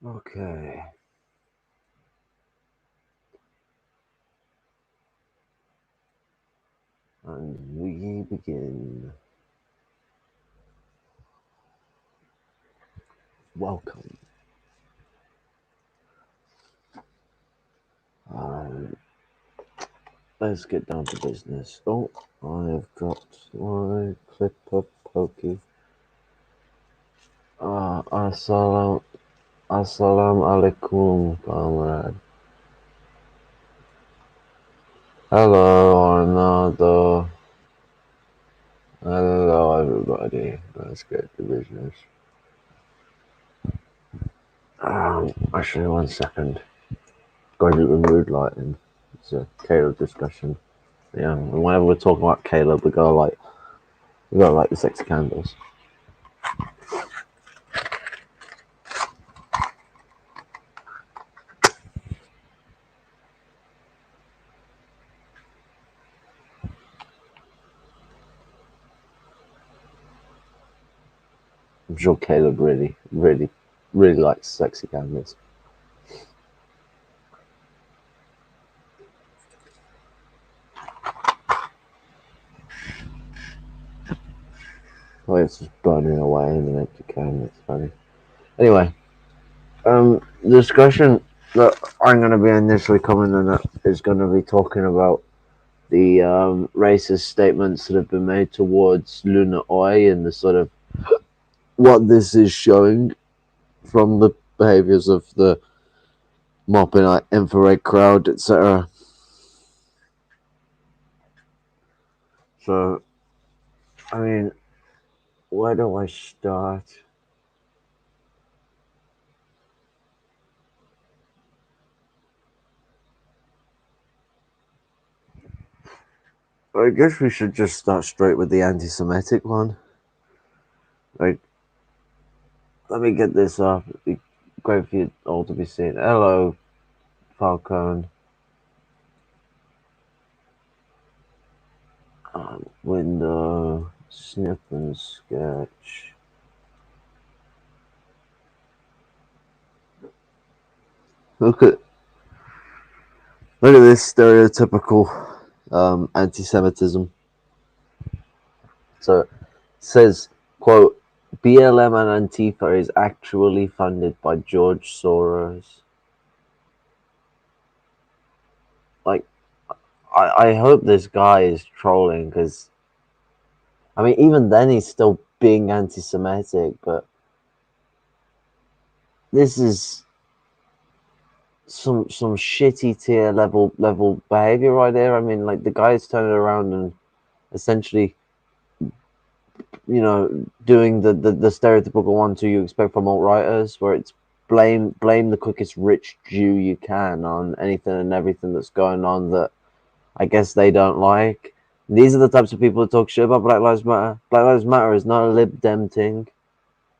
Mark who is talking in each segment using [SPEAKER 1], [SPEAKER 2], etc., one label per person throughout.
[SPEAKER 1] Okay. And we begin. Welcome. Let's get down to business. Oh, I have dropped my clip of pokey. Assalamu alaikum, comrade. Hello, Arnaldo. Hello, everybody. Let's get to business. Actually, 1 second. Going to remove lighting. It's a Caleb discussion. Yeah, and whenever we're talking about Caleb, we gotta light the sexy candles. I'm sure Caleb really likes sexy candles. Oh, it's just burning away in an empty can. It's funny. Anyway, the discussion that I'm going to be initially commenting on is going to be talking about the racist statements that have been made towards Luna Oi and the sort of what this is showing from the behaviors of the Maupin infrared crowd, etc. So, I mean, where do I start? I guess we should just start straight with the anti-Semitic one. Like, let me get this up. It'd be great for you all to be seen. Hello, Falcone. Window, snip and sketch. Look at this stereotypical anti-Semitism. So it says, quote, BLM and Antifa is actually funded by George Soros. Like, I hope this guy is trolling, because I mean, even then he's still being anti-Semitic, but this is some shitty tier level behavior right there. I mean, like, the guy's turning around and essentially, doing the stereotypical 1-2 you expect from alt-righters, where it's blame the quickest rich Jew you can on anything and everything that's going on that I guess they don't like. These are the types of people that talk shit about Black Lives Matter. Black Lives Matter is not a Lib Dem thing.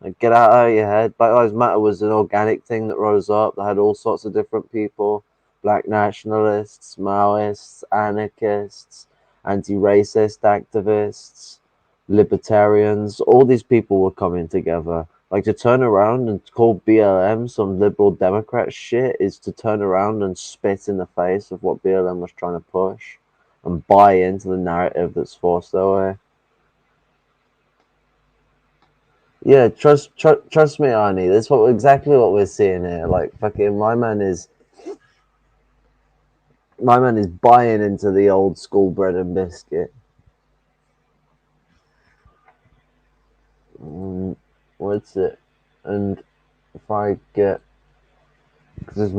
[SPEAKER 1] Like, get out of your head. Black Lives Matter was an organic thing that rose up that had all sorts of different people. Black nationalists, Maoists, anarchists, anti-racist activists, libertarians. All these people were coming together. Like, to turn around and call BLM some liberal Democrat shit is to turn around and spit in the face of what BLM was trying to push and buy into the narrative that's forced their way. Yeah, trust me, Arnie. That's exactly what we're seeing here. Like, fucking my man is buying into the old school bread and biscuit. What's it? And if I get, cause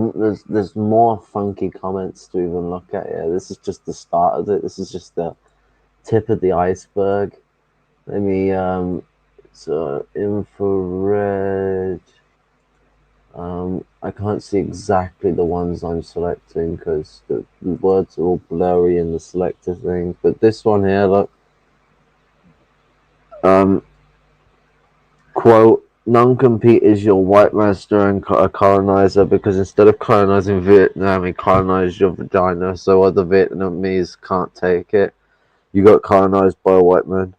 [SPEAKER 1] there's more funky comments to even look at here. This is just the start of it. This is just the tip of the iceberg. Let me so infrared. I can't see exactly the ones I'm selecting because the words are all blurry in the selector thing. But this one here, look. Quote, non-compete is your white master and a colonizer, because instead of colonizing Vietnam, he colonized your vagina, so other Vietnamese can't take it. You got colonized by a white man.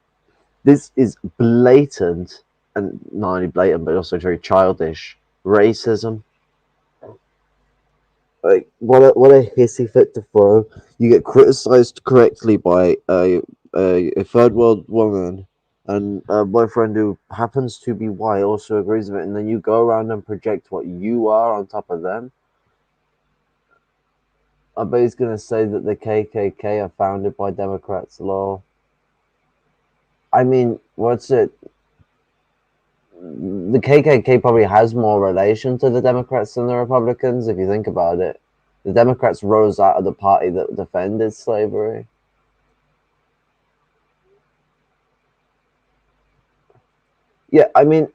[SPEAKER 1] This is blatant, and not only blatant, but also very childish racism. Like what a hissy fit to throw. You get criticized correctly by a third world woman, and a boyfriend who happens to be white also agrees with it, and then you go around and project what you are on top of them. I bet he's gonna say that the KKK are founded by Democrats. Law. I mean, what's it? The KKK probably has more relation to the Democrats than the Republicans, if you think about it. The Democrats rose out of the party that defended slavery. Yeah, I mean,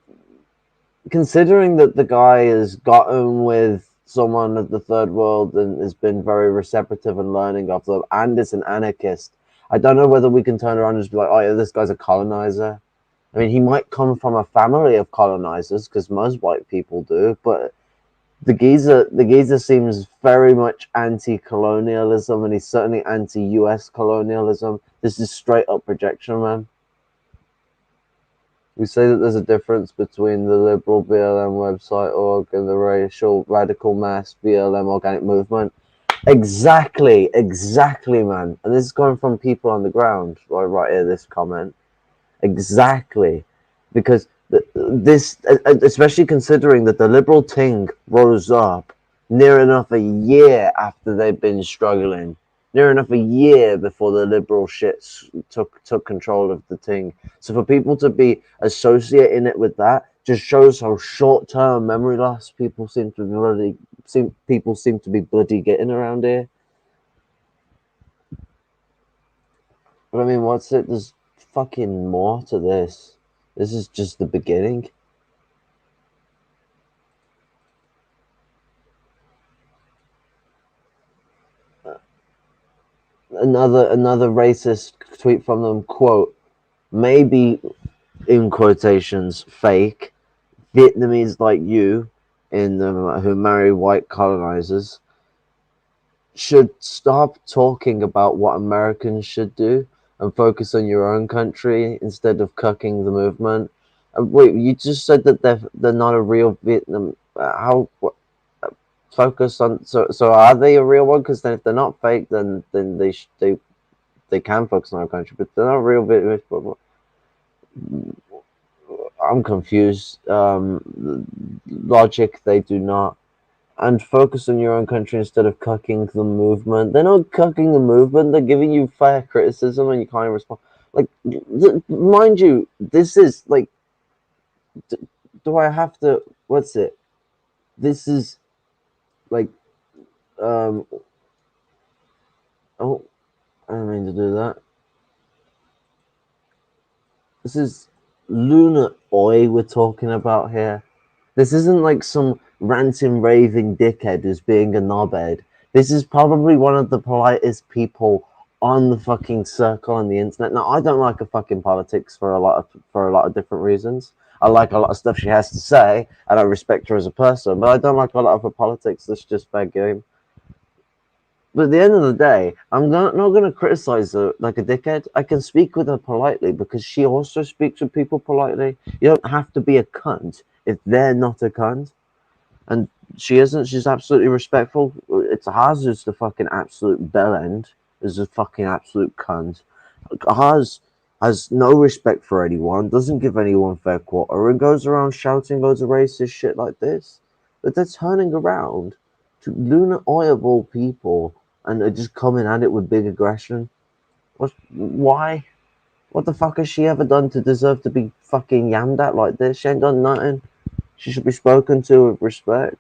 [SPEAKER 1] considering that the guy has gotten with someone of the third world and has been very receptive and learning of them, and is an anarchist, I don't know whether we can turn around and just be like, oh yeah, this guy's a colonizer. I mean, he might come from a family of colonizers because most white people do, but the geezer seems very much anti-colonialism, and he's certainly anti-U.S. colonialism. This is straight up projection, man. We say that there's a difference between the liberal BLM website org and the racial radical mass BLM organic movement. Exactly, man. And this is coming from people on the ground, right here, this comment. Exactly, because this, especially considering that the liberal ting rose up near enough a year after they've been struggling, near enough a year before the liberal shits took control of the ting. So for people to be associating it with that just shows how short term memory loss people seem to be bloody getting around here. But I mean, what's it? There's fucking more to this. This is just the beginning. Another racist tweet from them, quote, maybe in quotations fake Vietnamese like you in who marry white colonizers should stop talking about what Americans should do and focus on your own country instead of cucking the movement. Wait, you just said that they're not a real Vietnam. How what, focus on so are they a real one? Because then if they're not fake, then they can focus on our country, but they're not real Vietnamese. But I'm confused. Logic, they do not. And focus on your own country instead of cucking the movement. They're not cucking the movement. They're giving you fair criticism, and you can't respond. Like, mind you, this is like, do I have to? What's it? This is like, um. Oh, I didn't mean to do that. This is lunar oi we're talking about here. This isn't like some ranting, raving dickhead who's being a knobhead. This is probably one of the politest people on the fucking circle on the internet. Now, I don't like her fucking politics for a lot of different reasons. I like a lot of stuff she has to say, and I respect her as a person, but I don't like a lot of her politics. That's just fair game. But at the end of the day, not going to criticize her like a dickhead. I can speak with her politely because she also speaks with people politely. You don't have to be a cunt if they're not a cunt. And she isn't. She's absolutely respectful. It's Haz who's the fucking absolute bell end. Is a fucking absolute cunt. Haz has no respect for anyone, doesn't give anyone fair quarter, and goes around shouting loads of racist shit like this. But they're turning around to lunar oil people and are just coming at it with big aggression. Why? What the fuck has she ever done to deserve to be fucking yammed at like this? She ain't done nothing. She should be spoken to with respect.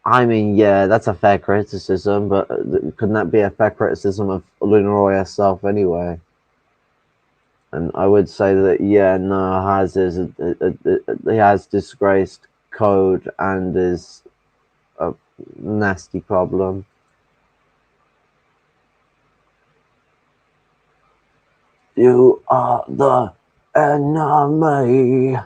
[SPEAKER 1] I mean, yeah, that's a fair criticism, but couldn't that be a fair criticism of Luna Roy herself anyway? And I would say that, yeah, no, he has disgraced code and is a nasty problem. You are the enemy.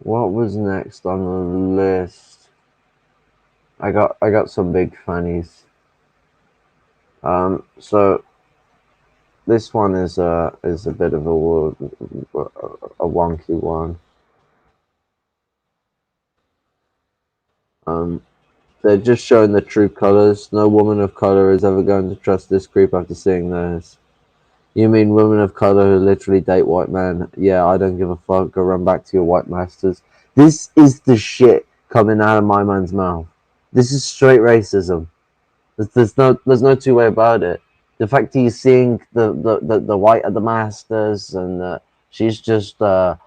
[SPEAKER 1] What was next on the list? I got some big funnies. So this one is a bit of a wonky one. Um, they're just showing the true colors. No woman of color is ever going to trust this creep after seeing this. You mean women of color who literally date white men? Yeah, I don't give a fuck. Go run back to your white masters. This is the shit coming out of my man's mouth. This is straight racism. There's no two way about it. The fact he's seeing the white of the masters and she's just someone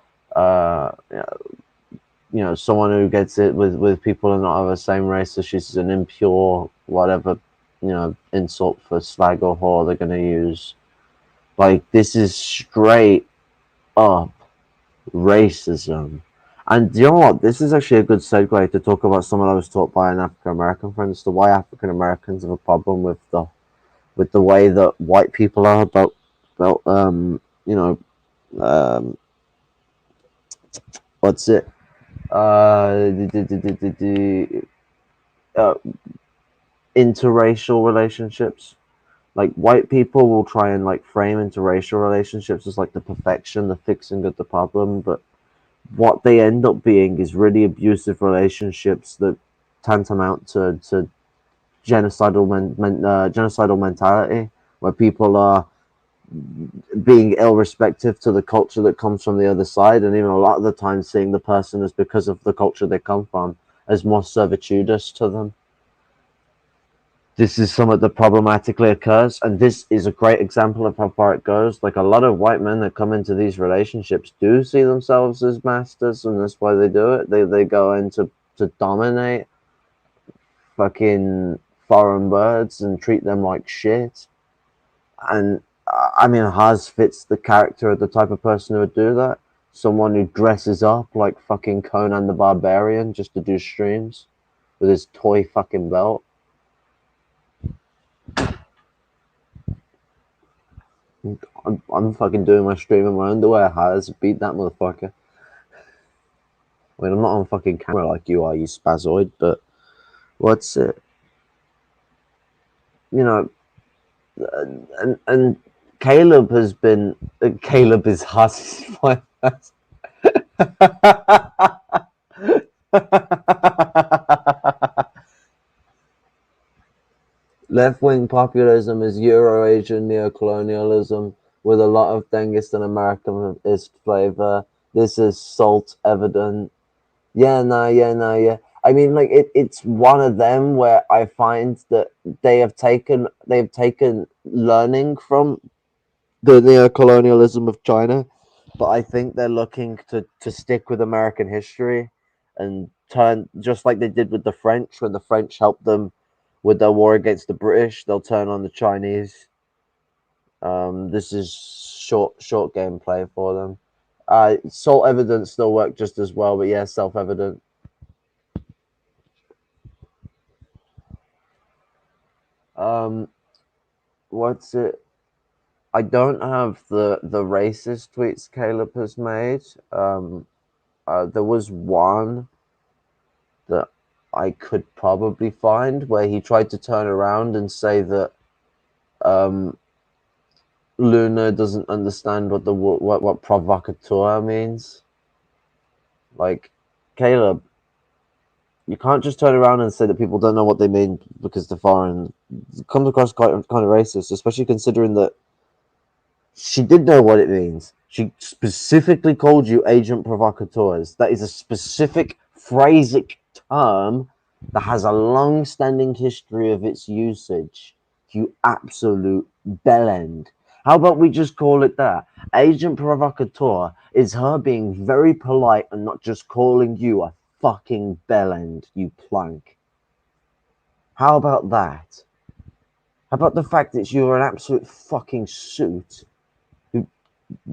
[SPEAKER 1] who gets it with people who are not of the same race, so she's an impure whatever insult for slag or whore they're gonna use. Like, this is straight up racism. And you know what? This is actually a good segue to talk about something I was taught by an African American friend as to why African Americans have a problem with the way that white people are about you know um what's it uh interracial relationships. Like, white people will try and like frame interracial relationships as like the perfection, the fixing of the problem, but what they end up being is really abusive relationships that tantamount to genocidal mentality, where people are being irrespective to the culture that comes from the other side, and even a lot of the time seeing the person as, because of the culture they come from, as more servitudous to them. This is something that problematically occurs, and this is a great example of how far it goes. Like, a lot of white men that come into these relationships do see themselves as masters, and that's why they do it. They go in to dominate fucking foreign birds and treat them like shit. And I mean, Haz fits the character of the type of person who would do that. Someone who dresses up like fucking Conan the Barbarian just to do streams with his toy fucking belt. I'm fucking doing my stream in my underwear. Haz, beat that motherfucker. I mean, I'm not on fucking camera like you are, you spazoid, but what's it? You know, and Caleb has been. Caleb is Haz's wife. Left-wing populism is Euro-Asian neocolonialism with a lot of Dengist and Americanist flavor. This is salt evident. Yeah, no, yeah, no, yeah. I mean, like, it's one of them where I find that they've taken learning from the neocolonialism of China, but I think they're looking to stick with American history and turn, just like they did with the French when the French helped them with their war against the British. They'll turn on the Chinese. This is short gameplay for them. Salt evidence still work just as well, but yeah, self evident. Um, what's it? I don't have the racist tweets Caleb has made. There was one that I could probably find where he tried to turn around and say that um, Luna doesn't understand what provocateur means. Like, Caleb, you can't just turn around and say that people don't know what they mean because they're foreign. It comes across quite kind of racist, especially considering that she did know what it means. She specifically called you agent provocateurs. That is a specific phrasic term that has a long-standing history of its usage. You absolute bellend. How about we just call it that? Agent provocateur is her being very polite and not just calling you a fucking bellend, you plank. How about that? How about the fact that you're an absolute fucking suit?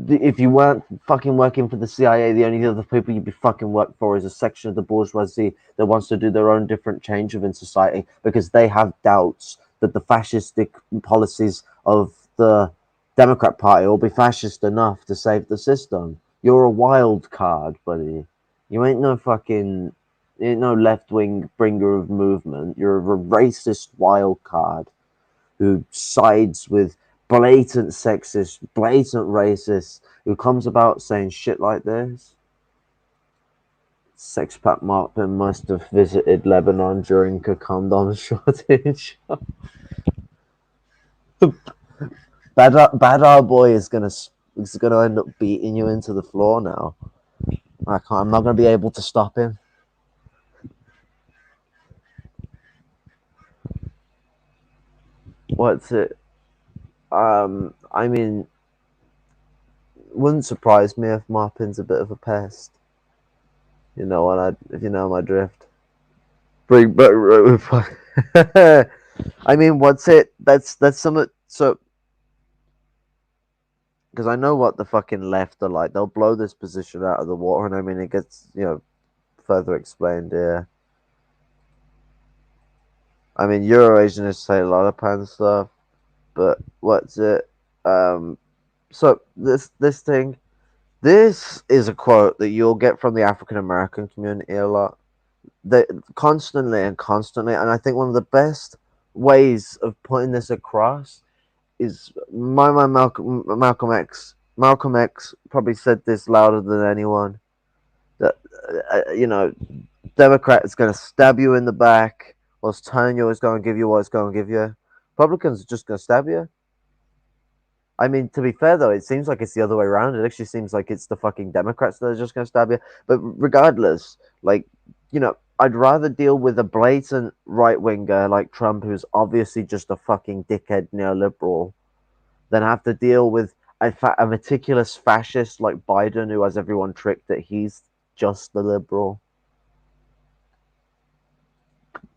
[SPEAKER 1] If you weren't fucking working for the CIA, the only other people you'd be fucking work for is a section of the bourgeoisie that wants to do their own different change within society because they have doubts that the fascistic policies of the Democrat Party will be fascist enough to save the system. You're a wild card, buddy. You ain't no fucking, you ain't no left wing bringer of movement. You're a racist wild card who sides with blatant sexist, blatant racist, who comes about saying shit like this. Sexpat Maupin must have visited Lebanon during a condom shortage. Badar boy is gonna end up beating you into the floor now. I'm not gonna be able to stop him. What's it? I mean, wouldn't surprise me if Maupin's a bit of a pest. You know what? If you know my drift. Bring, but I mean, what's it? That's some. So because I know what the fucking left are like. They'll blow this position out of the water, and I mean, it gets further explained here. I mean, Eurasianists say a lot of pan stuff, but what's it? Um, so this thing, this is a quote that you'll get from the African American community a lot. They constantly, and I think one of the best ways of putting this across is my Malcolm X. Malcolm X probably said this louder than anyone. That Democrat is going to stab you in the back, whilst telling you it's going to give you what it's going to give you. Republicans are just going to stab you. I mean, to be fair though, it seems like it's the other way around. It actually seems like it's the fucking Democrats that are just going to stab you. But regardless, like, I'd rather deal with a blatant right winger like Trump, who's obviously just a fucking dickhead neoliberal, than have to deal with a meticulous fascist like Biden, who has everyone tricked that he's just the liberal.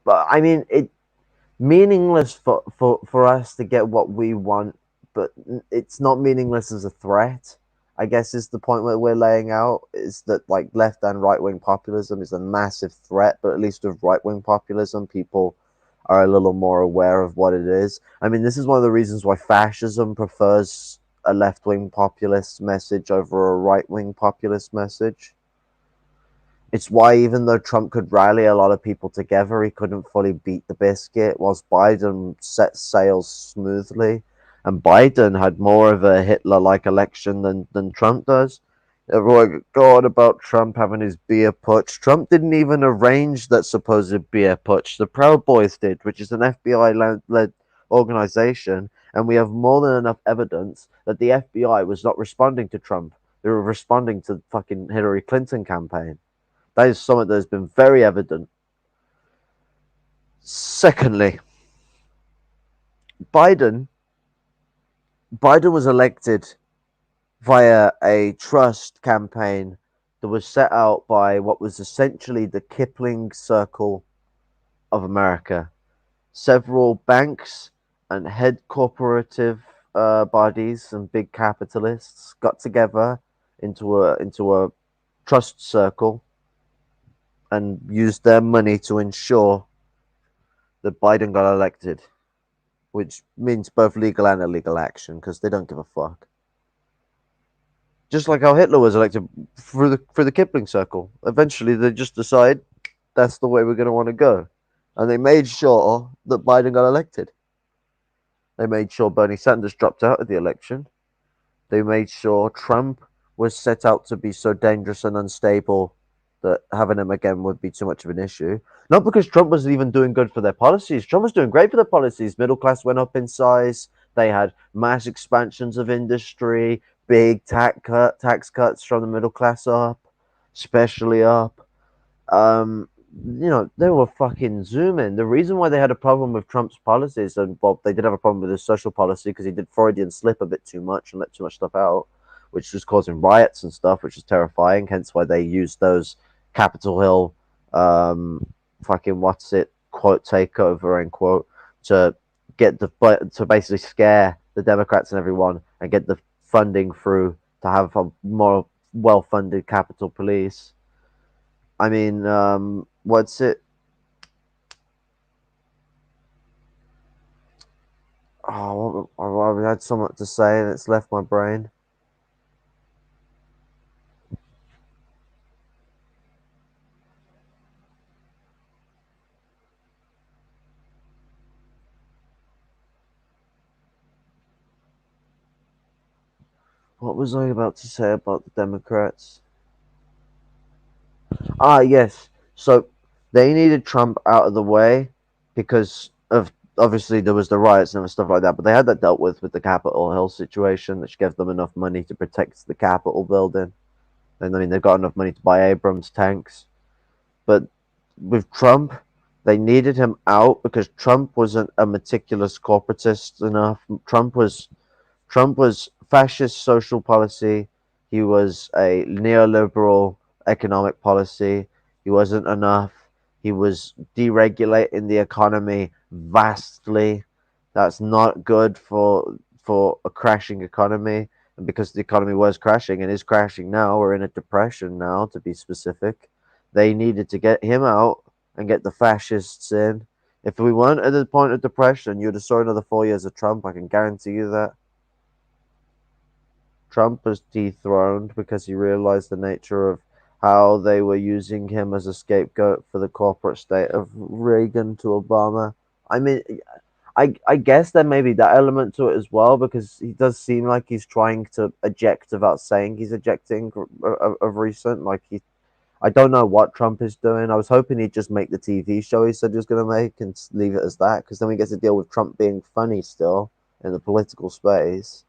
[SPEAKER 1] But I mean, it meaningless for us to get what we want, but it's not meaningless as a threat. I guess is the point that we're laying out, is that like left and right wing populism is a massive threat, but at least with right wing populism, people are a little more aware of what it is. I mean, this is one of the reasons why fascism prefers a left wing populist message over a right wing populist message. It's why even though Trump could rally a lot of people together, he couldn't fully beat the biscuit, whilst Biden set sails smoothly. And Biden had more of a Hitler-like election than Trump does. Everyone go on about Trump having his beer putsch. Trump didn't even arrange that supposed beer putsch. The Proud Boys did, which is an FBI-led organization. And we have more than enough evidence that the FBI was not responding to Trump. They were responding to the fucking Hillary Clinton campaign. That is something that has been very evident. Secondly, Biden Biden was elected via a trust campaign that was set out by what was essentially the Kipling Circle of America. Several banks and head corporative bodies and big capitalists got together into a trust circle and used their money to ensure that Biden got elected, which means both legal and illegal action because they don't give a fuck. Just like how Hitler was elected through the Kipling Circle. Eventually, they just decide that's the way we're going to want to go, and they made sure that Biden got elected. They made sure Bernie Sanders dropped out of the election. They made sure Trump was set out to be so dangerous and unstable that having him again would be too much of an issue. Not because Trump wasn't even doing good for their policies. Trump was doing great for their policies. Middle class went up in size. They had mass expansions of industry, big tax cuts from the middle class up, especially up. They were fucking zooming. The reason why they had a problem with Trump's policies, and well, they did have a problem with his social policy because he did Freudian slip a bit too much and let too much stuff out, which was causing riots and stuff, which was terrifying. Hence why they used those Capitol Hill, fucking what's it, quote takeover end quote, to to basically scare the Democrats and everyone and get the funding through to have a more well-funded Capitol Police. I mean, what's it? Oh, I had so much to say and it's left my brain. What was I about to say about the Democrats? Ah, yes. So they needed Trump out of the way because of obviously there was the riots and stuff like that, but they had that dealt with the Capitol Hill situation, which gave them enough money to protect the Capitol building. And I mean, they've got enough money to buy Abrams tanks. But with Trump, they needed him out because Trump wasn't a meticulous corporatist enough. Trump was fascist social policy. He was a neoliberal economic policy. He wasn't enough. He was deregulating the economy vastly. That's not good for a crashing economy. And because the economy was crashing and is crashing now, we're in a depression now, to be specific. They needed to get him out and get the fascists in. If we weren't at the point of depression, you'd have saw another 4 years of Trump. I can guarantee you that. Trump was dethroned because he realized the nature of how they were using him as a scapegoat for the corporate state of Reagan to Obama. I mean, I guess there may be that element to it as well because he does seem like he's trying to eject without saying he's ejecting of recent. I don't know what Trump is doing. I was hoping he'd just make the TV show he said he was going to make and leave it as that because then we get to deal with Trump being funny still in the political space,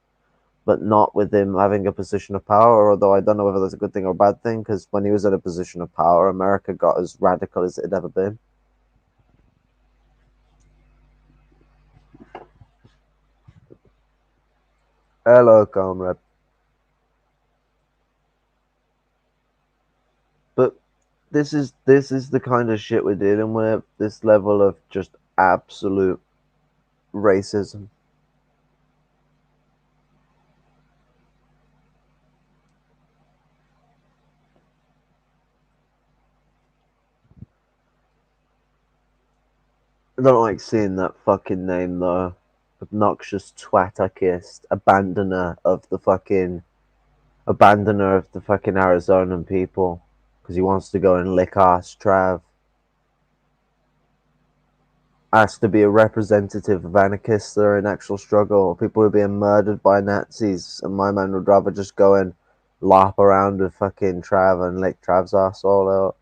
[SPEAKER 1] but not with him having a position of power. Although I don't know whether that's a good thing or a bad thing, because when he was in a position of power, America got as radical as it had ever been. Hello, comrade. But this is the kind of shit we're dealing with. This level of just absolute racism. I don't like seeing that fucking name though. Obnoxious twatterkist, abandoner of the fucking Arizonan people, because he wants to go and lick ass Trav. Asked to be a representative of anarchists that are in actual struggle, people who are being murdered by Nazis, and my man would rather just go and lop around with fucking Trav and lick Trav's ass all out.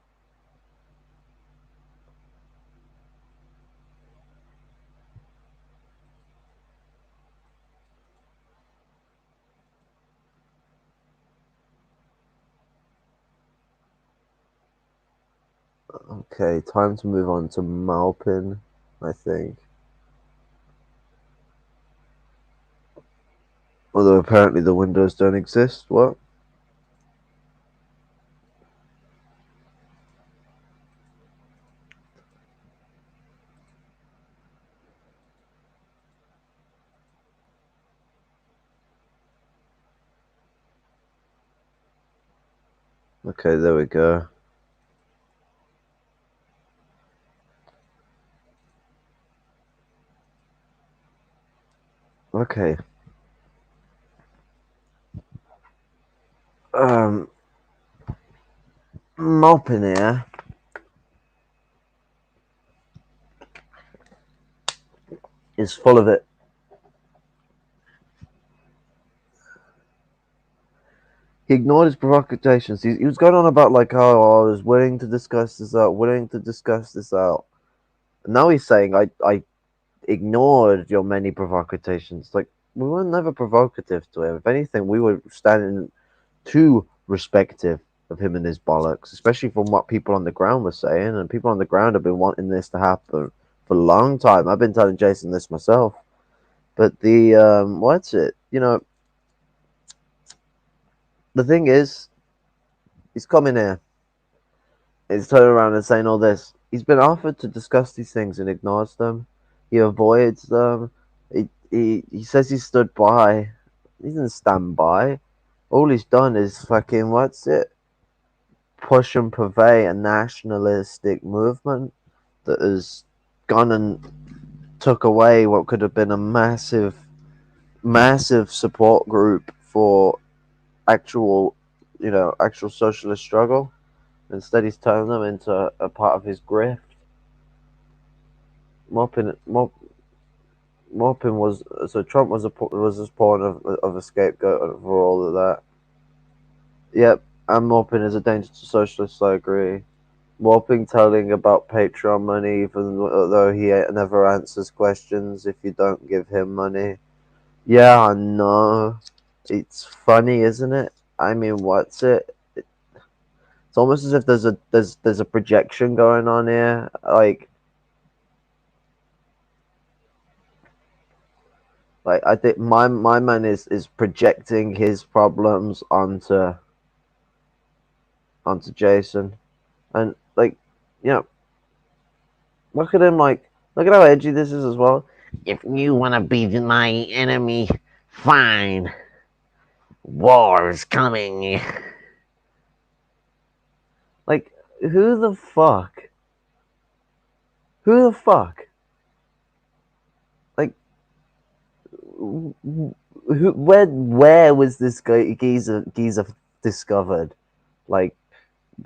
[SPEAKER 1] Okay, time to move on to Maupin, I think. Although apparently the windows don't exist. What? Okay, there we go. Okay. Um, Maupin here is full of it. He ignored his provocations. He was going on about like, oh, I was willing to discuss this out, willing to discuss this out. And now he's saying, I ignored your many provocations. Like, we were never provocative to him. If anything, we were standing too respective of him and his bollocks, especially from what people on the ground were saying. And people on the ground have been wanting this to happen for a long time. I've been telling Jason this myself. But what's it? The thing is, he's coming here. He's turning around and saying all this. He's been offered to discuss these things and ignores them. He avoids them. He says he stood by. He didn't stand by. All he's done is fucking what's it? Push and purvey a nationalistic movement that has gone and took away what could have been a massive support group for actual, actual socialist struggle. Instead, he's turned them into a part of his grift. Mopping, mop, Maupin was so Trump was a pawn of a scapegoat for all of that. Yep, and Maupin is a danger to socialists. I agree. Maupin telling about Patreon money, even though he never answers questions if you don't give him money. Yeah, I know. It's funny, isn't it? I mean, what's it? It's almost as if there's a projection going on here. Like I think my man is projecting his problems onto Jason, and like, you know, look at him. Like, look at how edgy this is as well. If you want to be my enemy, fine. War is coming. Like, who the fuck? Who the fuck? Like, where was this geezer discovered? Like,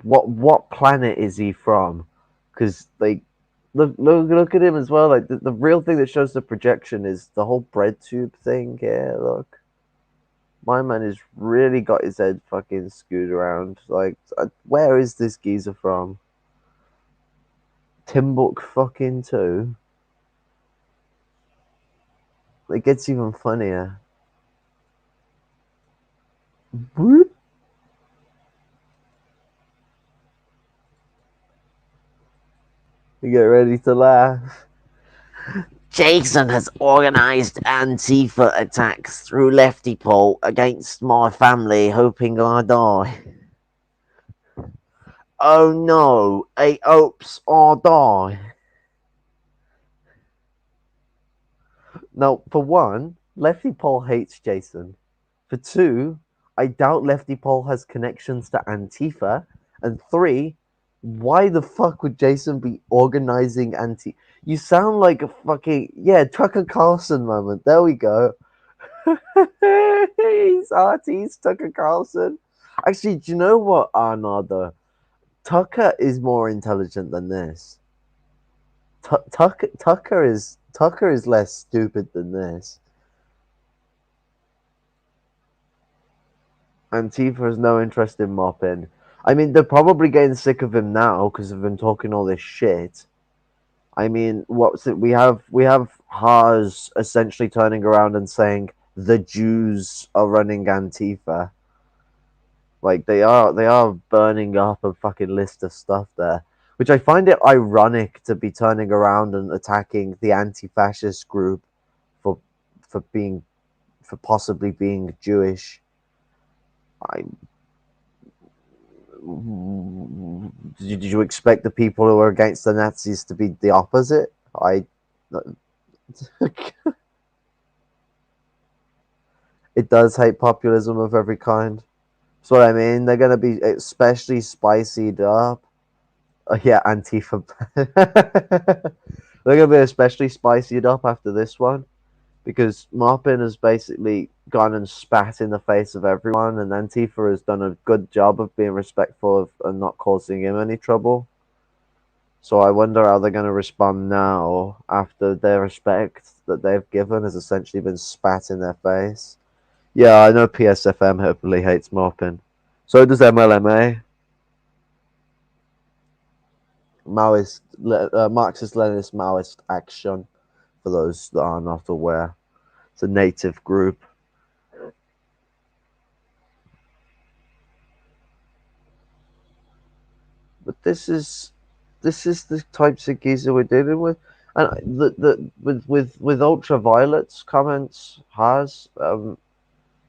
[SPEAKER 1] what planet is he from? Because like, look at him as well. Like the real thing that shows the projection is the whole bread tube thing here. Look, my man has really got his head fucking screwed around. Like, where is this geezer from? Timbuk fucking too. It gets even funnier. Whoop. You get ready to laugh. Jason has organized Antifa attacks through Lefty Pole against my family, hoping I die. Oh no, he hopes I die. Now, for one, Lefty Pole hates Jason. For two, I doubt Lefty Pole has connections to Antifa. And three, why the fuck would Jason be organizing Antifa? You sound like a fucking, yeah, Tucker Carlson moment. There we go. He's Tucker Carlson. Actually, do you know what, Arnaldo? Tucker is more intelligent than this. Tucker is less stupid than this. Antifa has no interest in mopping. I mean, they're probably getting sick of him now because they've been talking all this shit. I mean, what's it? We have Haz essentially turning around and saying the Jews are running Antifa. Like they are burning up a fucking list of stuff there, which I find it ironic to be turning around and attacking the anti-fascist group for for being for possibly being Jewish. I did you expect the people who are against the Nazis to be the opposite? It does hate populism of every kind. That's what I mean. They're gonna be especially spicied up. Yeah, Antifa. They're gonna be especially spicied up after this one because Maupin has basically gone and spat in the face of everyone, and Antifa has done a good job of being respectful of and not causing him any trouble. So I wonder how they're going to respond now after their respect that they've given has essentially been spat in their face. Yeah, I know PSFM hopefully hates Maupin. So does MLMA. Maoist, Marxist-Leninist Maoist Action, for those that are not aware. It's a native group. But this is the types of geezer we're dealing with. And with ultraviolet's comments has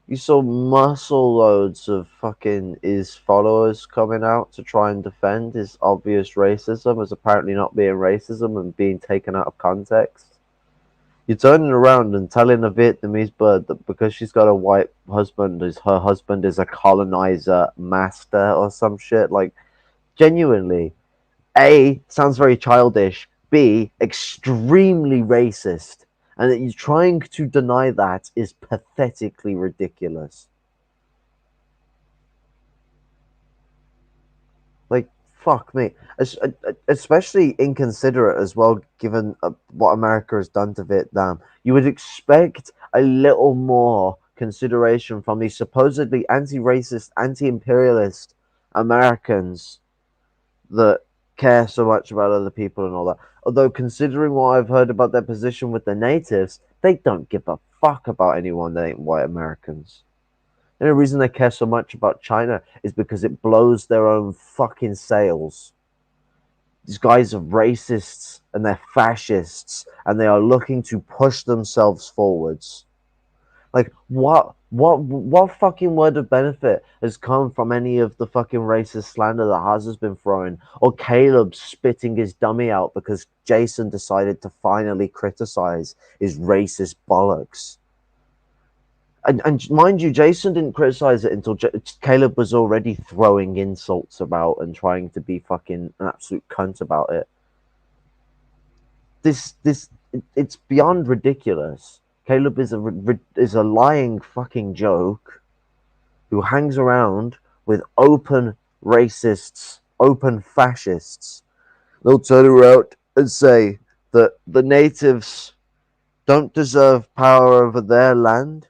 [SPEAKER 1] you saw muscle loads of fucking his followers coming out to try and defend his obvious racism as apparently not being racism and being taken out of context. You're turning around and telling a Vietnamese bird that because she's got a white husband, is her husband is a colonizer master or some shit. Like, genuinely, A, sounds very childish. B, extremely racist. And that you're trying to deny that is pathetically ridiculous. Like, fuck me, especially inconsiderate as well, given what America has done to Vietnam. You would expect a little more consideration from these supposedly anti-racist, anti-imperialist Americans that care so much about other people and all that. Although, considering what I've heard about their position with the natives, they don't give a fuck about anyone that ain't white Americans. The only reason they care so much about China is because it blows their own fucking sails. These guys are racists and they're fascists and they are looking to push themselves forwards. Like what fucking word of benefit has come from any of the fucking racist slander that Haz has been throwing, or Caleb spitting his dummy out because Jason decided to finally criticize his racist bollocks? And mind you, Jason didn't criticize it until Caleb was already throwing insults about and trying to be fucking an absolute cunt about it. It's beyond ridiculous. Caleb is a lying fucking joke who hangs around with open racists, open fascists. They'll turn around and say that the natives don't deserve power over their land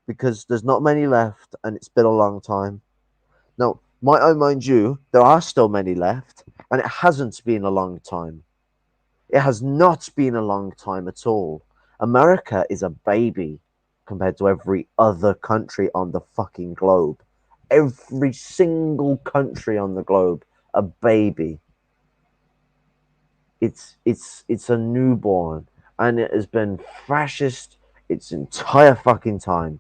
[SPEAKER 1] because there's not many left and it's been a long time. Now, might I mind you, there are still many left, and it hasn't been a long time. It has not been a long time at all. America is a baby compared to every other country on the fucking globe. Every single country on the globe, a baby. It's a newborn, and it has been fascist its entire fucking time.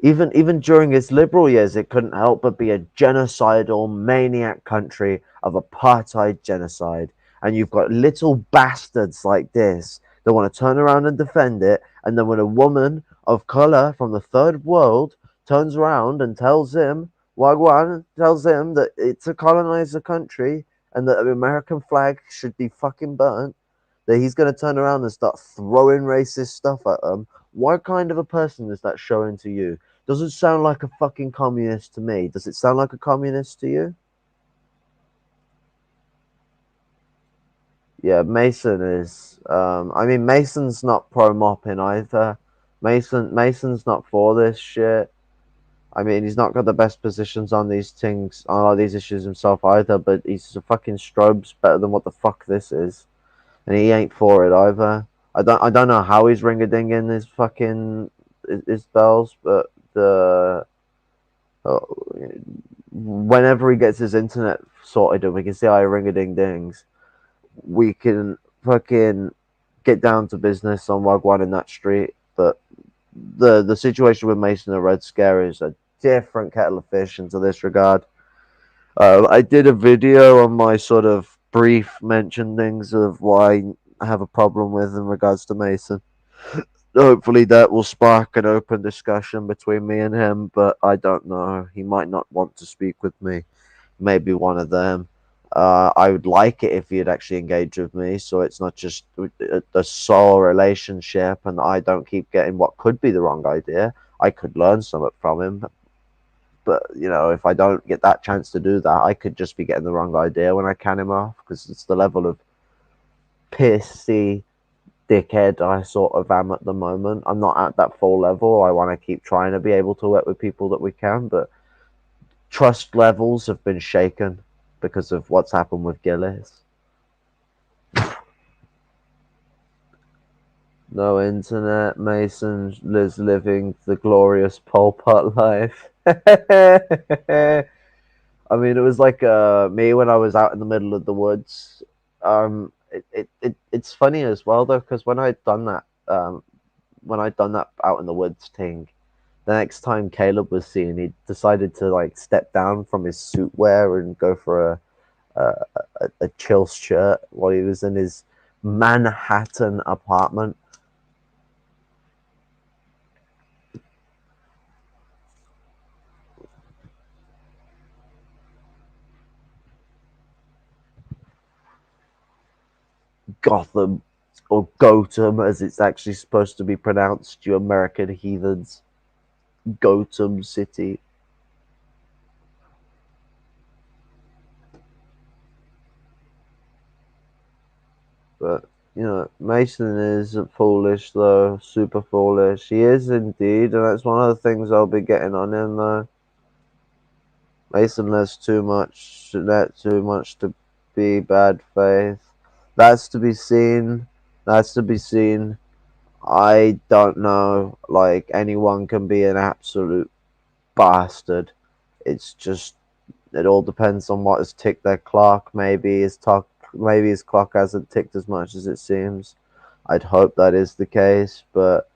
[SPEAKER 1] Even during its liberal years, it couldn't help but be a genocidal maniac country of apartheid genocide. And you've got little bastards like this that want to turn around and defend it. And then when a woman of color from the third world turns around and tells him, Wagwan tells him that it's a colonizer country and that the American flag should be fucking burnt, that he's going to turn around and start throwing racist stuff at them. What kind of a person is that showing to you? Does it sound like a fucking communist to me? Does it sound like a communist to you? Yeah, Mason is. I mean, Mason's not pro mopping either. Mason's not for this shit. I mean, he's not got the best positions on these things, on all these issues himself either. But he's a fucking strobes better than what the fuck this is, and he ain't for it either. I don't know how he's ring a dinging his fucking his bells, but the whenever he gets his internet sorted and we can see how he ring a ding dings, we can fucking get down to business on Wagwan in that street. But the situation with Mason and Red Scare is a different kettle of fish into this regard. I did a video on my sort of brief mention things of why I have a problem with in regards to Mason. Hopefully that will spark an open discussion between me and him, but I don't know. He might not want to speak with me. Maybe one of them. I would like it if he'd actually engage with me, so it's not just a sole relationship, and I don't keep getting what could be the wrong idea. I could learn something from him, but if I don't get that chance to do that, I could just be getting the wrong idea when I can him off, because it's the level of pissy dickhead I sort of am at the moment. I'm not at that full level. I want to keep trying to be able to work with people that we can, but trust levels have been shaken because of what's happened with Gillis. No internet. Mason is living the glorious Pol Pot life. I mean, it was like me when I was out in the middle of the woods. It's funny as well though, because when I'd done that out in the woods thing, the next time Caleb was seen, he decided to like step down from his suit wear and go for a chill shirt while he was in his Manhattan apartment. Gotham, or Gotham as it's actually supposed to be pronounced, you American heathens. Gotham City. But Mason is foolish though, super foolish. He is indeed, and that's one of the things I'll be getting on him though. Mason lets too much, to be bad faith. That's to be seen. That's to be seen. I don't know. Like anyone can be an absolute bastard. It's just it all depends on what has ticked their clock. Maybe his clock hasn't ticked as much as it seems. I'd hope that is the case, but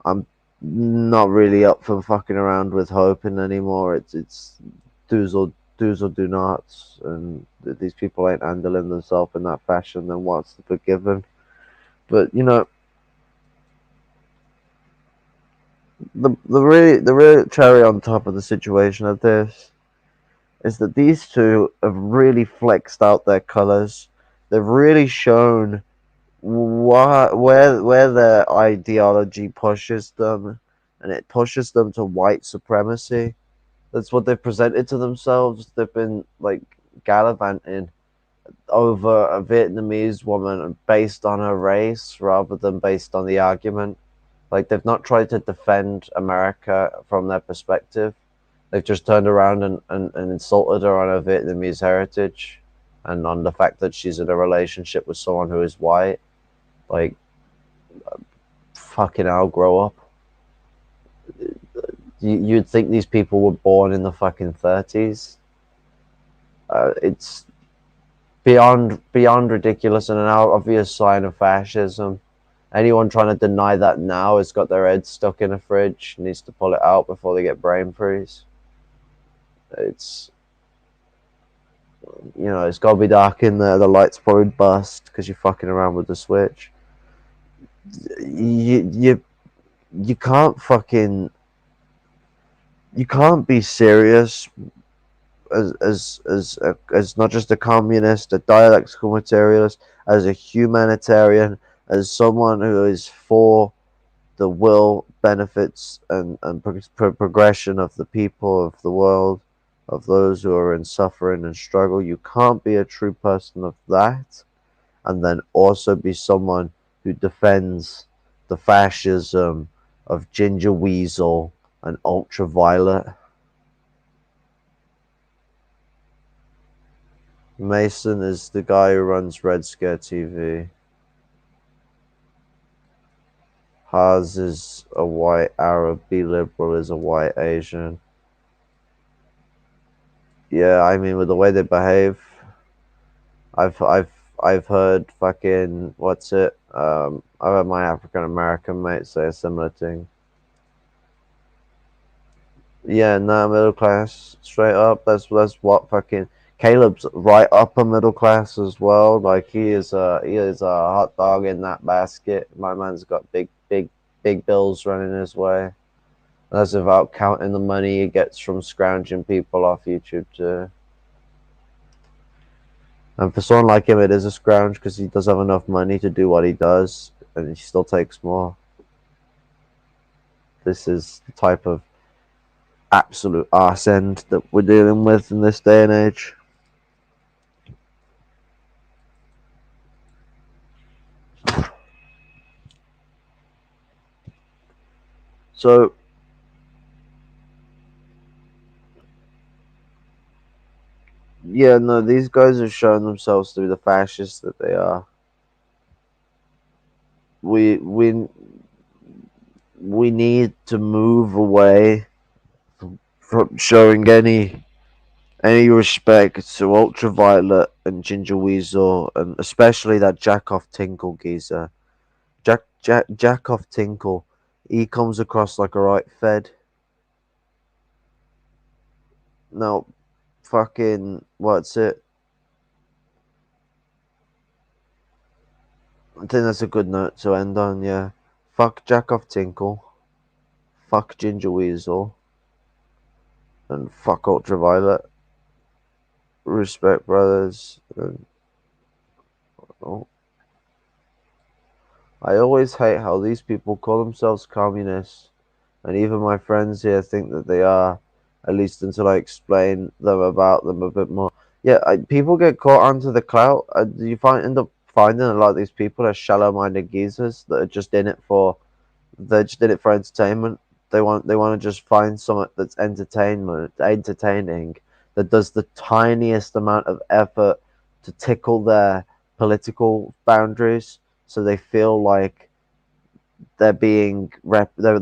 [SPEAKER 1] I'm not really up for fucking around with hoping anymore. It's do's or do nots, and these people ain't handling themselves in that fashion. Then what's the forgiven? But the real cherry on top of the situation of this is that these two have really flexed out their colors. They've really shown where their ideology pushes them, and it pushes them to white supremacy. That's what they've presented to themselves. They've been like gallivanting over a Vietnamese woman based on her race rather than based on the argument. Like they've not tried to defend America from their perspective. They've just turned around and insulted her on her Vietnamese heritage and on the fact that she's in a relationship with someone who is white. Like, fucking hell, grow up. You'd think these people were born in the fucking 30s. It's beyond ridiculous and an obvious sign of fascism. Anyone trying to deny that now has got their head stuck in a fridge, needs to pull it out before they get brain freeze. It's it's got to be dark in there. The light's probably bust because you're fucking around with the switch. You can't fucking you can't be serious as not just a communist, a dialectical materialist, as a humanitarian, as someone who is for the will, benefits, and progression of the people of the world, of those who are in suffering and struggle. You can't be a true person of that and then also be someone who defends the fascism of Ginger Weasel and Ultraviolet. Mason is the guy who runs Red Scare TV. Haz is a white Arab. B Liberal is a white Asian. Yeah, I mean, with the way they behave, I've heard fucking what's it? I've heard my African American mate say a similar thing. Yeah, no, middle class, straight up. That's what fucking Caleb's right upper middle class as well. Like he is a hot dog in that basket. My man's got big bills running his way. That's without counting the money he gets from scrounging people off YouTube too. And for someone like him, it is a scrounge because he does have enough money to do what he does, and he still takes more. This is the type of absolute arse end that we're dealing with in this day and age. So, yeah, no, these guys have shown themselves to be the fascists that they are. We need to move away from showing any respect to Ultraviolet and Ginger Weasel, and especially that Jackoff Tinkle geezer. Jackoff Tinkle, he comes across like a right fed. No, fucking what's it? I think that's a good note to end on. Yeah, fuck Jackoff Tinkle, fuck Ginger Weasel, and fuck Ultraviolet. Respect, brothers. And, oh, I always hate how these people call themselves communists, and even my friends here think that they are, at least until I explain them about them a bit more. Yeah, people get caught onto the clout. You find end up finding a lot of these people are shallow-minded geezers that are just in it for entertainment. They want to just find something that's entertaining, that does the tiniest amount of effort to tickle their political boundaries, so they feel like they're being they're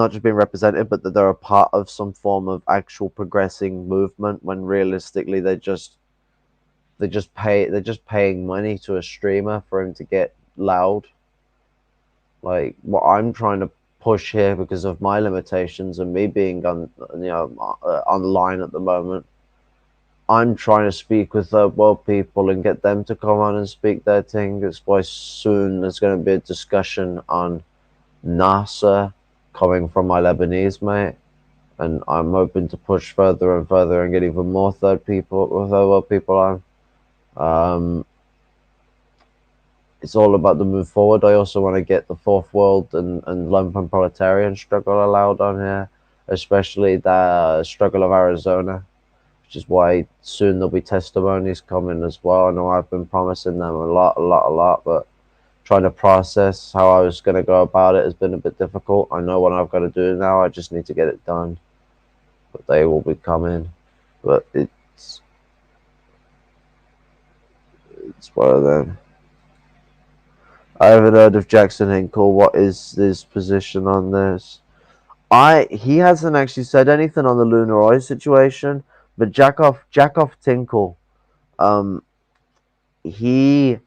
[SPEAKER 1] not just being represented, but that they're a part of some form of actual progressing movement. When realistically, they're just paying money to a streamer for him to get loud. Like what I'm trying to push here, because of my limitations and me being online at the moment, I'm trying to speak with third world people and get them to come on and speak their thing. That's why soon there's going to be a discussion on NASA coming from my Lebanese mate, and I'm hoping to push further and further and get even more third world people on. It's all about the move forward. I also want to get the fourth world and lumpen proletarian struggle allowed on here, especially the struggle of Arizona, which is why soon there'll be testimonies coming as well. I know I've been promising them a lot, but trying to process how I was going to go about it has been a bit difficult. I know what I've got to do now. I just need to get it done. But they will be coming. But it's one of them. I haven't heard of Jackson Hinkle. What is his position on this? He hasn't actually said anything on the Lunar Oil situation, but Jackoff Tinkle, he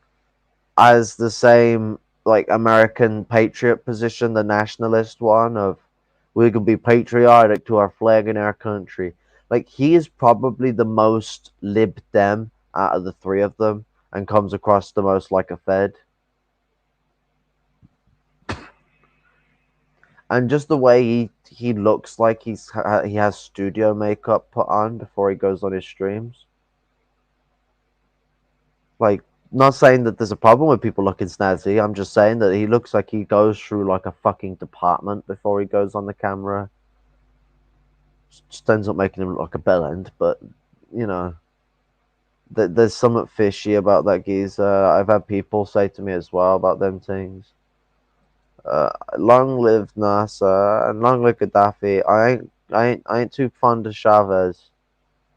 [SPEAKER 1] has the same like American patriot position, the nationalist one of we can be patriotic to our flag and our country. Like he is probably the most Lib Dem out of the three of them, and comes across the most like a Fed. And just the way he looks like he has studio makeup put on before he goes on his streams. Like, not saying that there's a problem with people looking snazzy. I'm just saying that he looks like he goes through like a fucking department before he goes on the camera. Just ends up making him look like a bellend, but you know, there's something fishy about that geezer. I've had people say to me as well about them things. Long live NASA and long live Gaddafi. I ain't too fond of Chavez.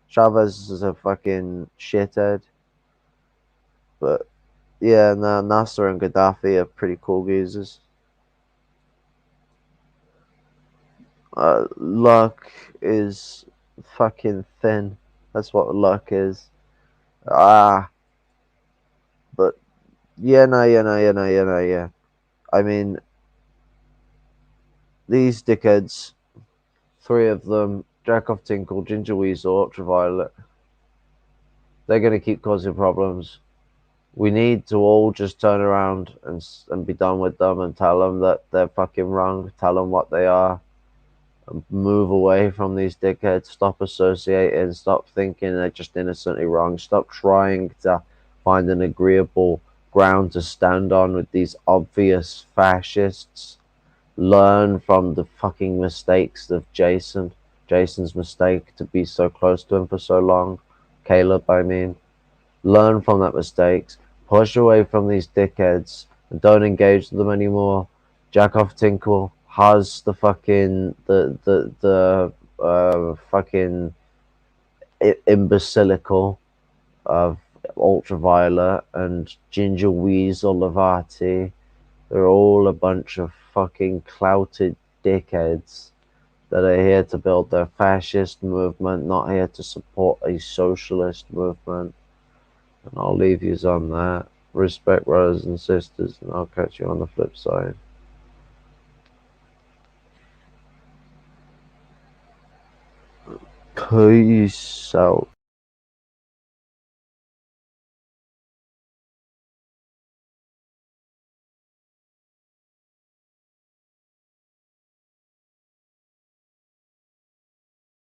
[SPEAKER 1] Chavez is a fucking shithead. But yeah, no, Nasser and Gaddafi are pretty cool geezers. Luck is fucking thin. That's what luck is. But yeah. I mean, these dickheads, three of them, Jackoff Tinkle, Ginger Weasel, Ultraviolet, they're gonna keep causing problems. We need to all just turn around and be done with them and tell them that they're fucking wrong. Tell them what they are. And move away from these dickheads. Stop associating. Stop thinking they're just innocently wrong. Stop trying to find an agreeable ground to stand on with these obvious fascists. Learn from the fucking mistakes of Jason. Jason's mistake to be so close to him for so long. Caleb, I mean. Learn from that mistakes. Push away from these dickheads and don't engage with them anymore. Jackoff Tinkle has the fucking fucking imbecilical of Ultraviolet and Ginger Weasel Lavati. They're all a bunch of fucking clouted dickheads that are here to build their fascist movement, not here to support a socialist movement. And I'll leave yous on that. Respect, brothers and sisters, and I'll catch you on the flip side. Peace out.